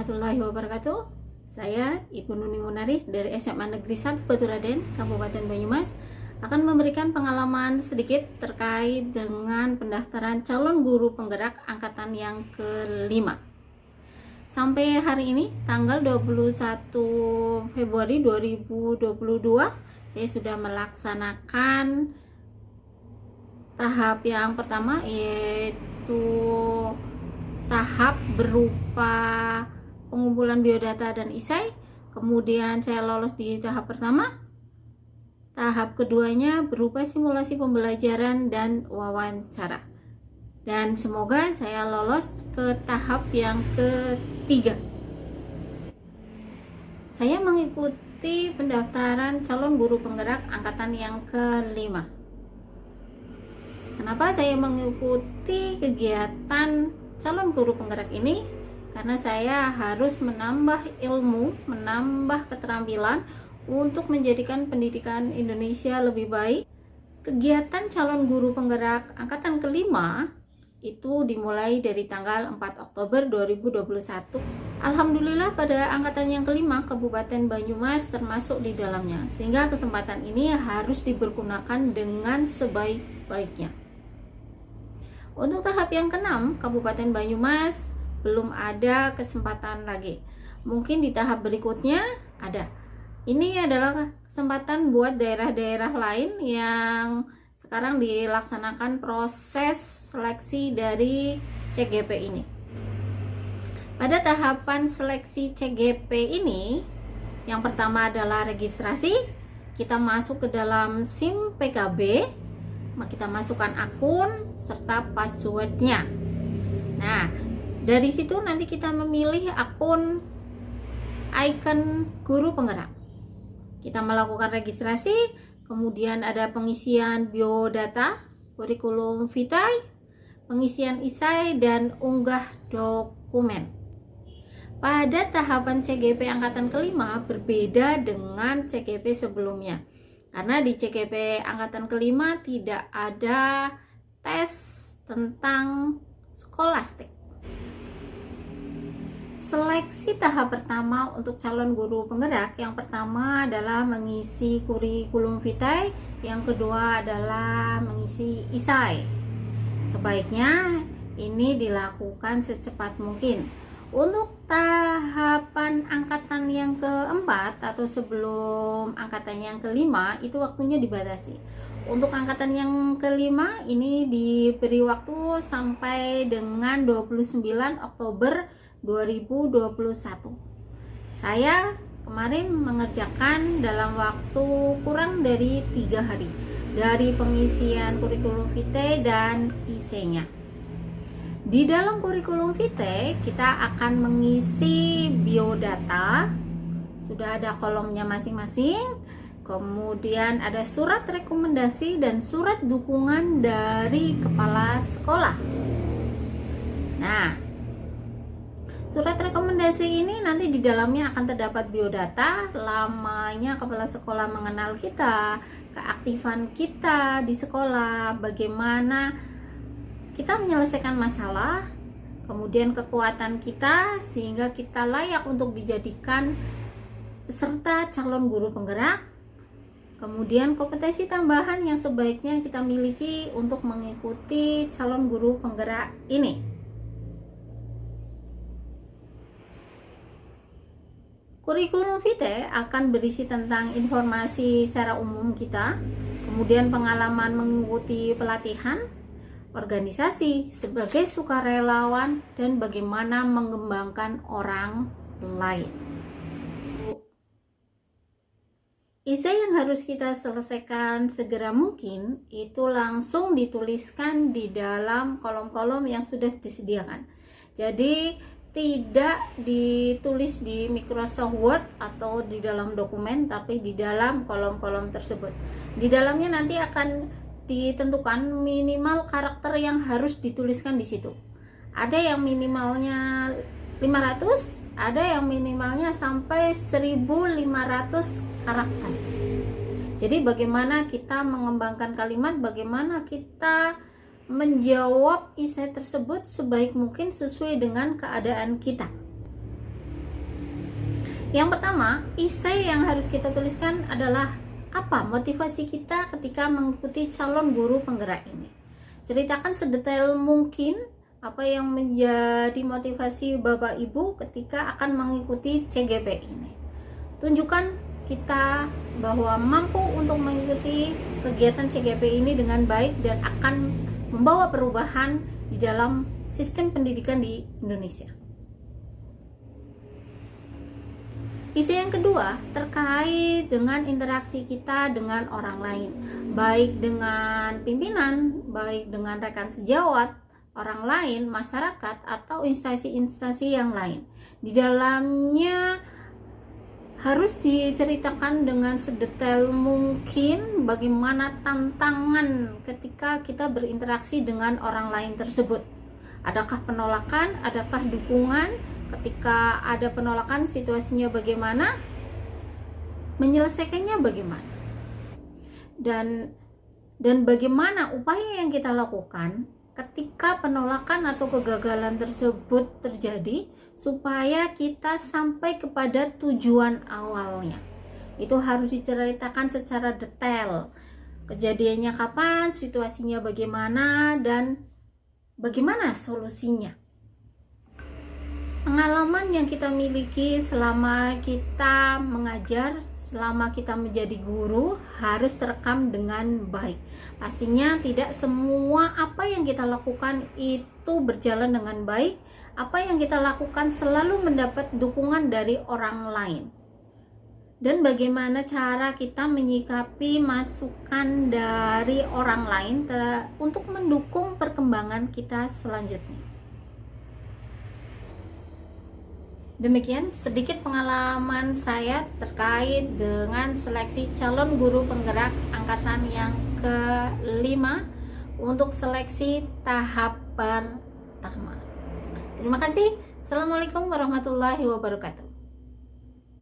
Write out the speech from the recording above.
warahmatullahi wabarakatuh. Saya Ibu Nuni Munaris dari SMA Negeri 1 Baturaden, Kabupaten Banyumas, akan memberikan pengalaman sedikit terkait dengan pendaftaran calon guru penggerak angkatan yang kelima. Sampai hari ini, tanggal 21 Februari 2022, saya sudah melaksanakan tahap yang pertama, yaitu tahap berupa pengumpulan biodata dan isai. Kemudian saya lolos di tahap pertama. Tahap keduanya berupa simulasi pembelajaran dan wawancara. Dan semoga saya lolos ke tahap yang ketiga. Saya mengikuti pendaftaran calon guru penggerak angkatan yang kelima. Kenapa saya mengikuti kegiatan calon guru penggerak ini? Karena saya harus menambah ilmu, menambah keterampilan untuk menjadikan pendidikan Indonesia lebih baik. Kegiatan calon guru penggerak angkatan kelima itu dimulai dari tanggal 4 Oktober 2021. Alhamdulillah pada angkatan yang kelima Kabupaten Banyumas termasuk di dalamnya, sehingga kesempatan ini harus dipergunakan dengan sebaik-baiknya. Untuk tahap yang keenam, Kabupaten Banyumas belum ada kesempatan lagi. Mungkin di tahap berikutnya ada. Ini adalah kesempatan buat daerah-daerah lain yang sekarang dilaksanakan proses seleksi dari CGP ini. Pada tahapan seleksi CGP ini, yang pertama adalah registrasi. Kita masuk ke dalam SIM PKB, kita masukkan akun serta passwordnya. Nah, dari situ nanti kita memilih akun icon guru penggerak. Kita melakukan registrasi, kemudian ada pengisian biodata, kurikulum vitae, pengisian isai, dan unggah dokumen. Pada tahapan CGP angkatan kelima berbeda dengan CGP sebelumnya. Karena di CGP angkatan kelima tidak ada tes tentang skolastik. Seleksi tahap pertama untuk calon guru penggerak, yang pertama adalah mengisi kurikulum vitae, yang kedua adalah mengisi isai. Sebaiknya ini dilakukan secepat mungkin. Untuk tahapan angkatan yang keempat atau sebelum angkatan yang kelima, itu waktunya dibatasi. Untuk angkatan yang kelima ini diberi waktu sampai dengan 29 Oktober 2021. Saya kemarin mengerjakan dalam waktu kurang dari 3 hari dari pengisian kurikulum vitae dan isainya. Di dalam kurikulum vitae kita akan mengisi biodata, sudah ada kolomnya masing-masing. Kemudian ada surat rekomendasi dan surat dukungan dari kepala sekolah. Nah, surat rekomendasi ini nanti di dalamnya akan terdapat biodata, lamanya kepala sekolah mengenal kita, keaktifan kita di sekolah, bagaimana kita menyelesaikan masalah, kemudian kekuatan kita sehingga kita layak untuk dijadikan peserta calon guru penggerak, kemudian kompetensi tambahan yang sebaiknya kita miliki untuk mengikuti calon guru penggerak ini. Kurikulum vitae akan berisi tentang informasi secara umum kita, kemudian pengalaman mengikuti pelatihan, organisasi sebagai sukarelawan, dan bagaimana mengembangkan orang lain. Isai yang harus kita selesaikan segera mungkin itu langsung dituliskan di dalam kolom-kolom yang sudah disediakan. Jadi tidak ditulis di Microsoft Word atau di dalam dokumen, tapi di dalam kolom-kolom tersebut. Di dalamnya nanti akan ditentukan minimal karakter yang harus dituliskan di situ. Ada yang minimalnya 500, ada yang minimalnya sampai 1500 karakter. Jadi bagaimana kita mengembangkan kalimat, bagaimana kita menjawab isai tersebut sebaik mungkin sesuai dengan keadaan kita. Yang pertama, esai yang harus kita tuliskan adalah apa motivasi kita ketika mengikuti calon guru penggerak ini. Ceritakan sedetail mungkin apa yang menjadi motivasi Bapak Ibu ketika akan mengikuti CGP ini. Tunjukkan kita bahwa mampu untuk mengikuti kegiatan CGP ini dengan baik dan akan membawa perubahan di dalam sistem pendidikan di Indonesia. Isi yang kedua terkait dengan interaksi kita dengan orang lain, baik dengan pimpinan, baik dengan rekan sejawat, orang lain, masyarakat, atau instansi-instansi yang lain. Di dalamnya harus diceritakan dengan sedetail mungkin bagaimana tantangan ketika kita berinteraksi dengan orang lain tersebut. Adakah penolakan, adakah dukungan? Ketika ada penolakan, situasinya bagaimana, menyelesaikannya bagaimana, dan bagaimana upaya yang kita lakukan ketika penolakan atau kegagalan tersebut terjadi supaya kita sampai kepada tujuan awalnya. Itu harus diceritakan secara detail, kejadiannya kapan, situasinya bagaimana, dan bagaimana solusinya. Pengalaman yang kita miliki selama kita mengajar, selama kita menjadi guru harus terekam dengan baik. Pastinya tidak semua apa yang kita lakukan itu berjalan dengan baik. Apa yang kita lakukan selalu mendapat dukungan dari orang lain. Dan bagaimana cara kita menyikapi masukan dari orang lain untuk mendukung perkembangan kita selanjutnya. Demikian sedikit pengalaman saya terkait dengan seleksi calon guru penggerak angkatan yang ke-5 untuk seleksi tahap pertama. Terima kasih. Assalamualaikum warahmatullahi wabarakatuh.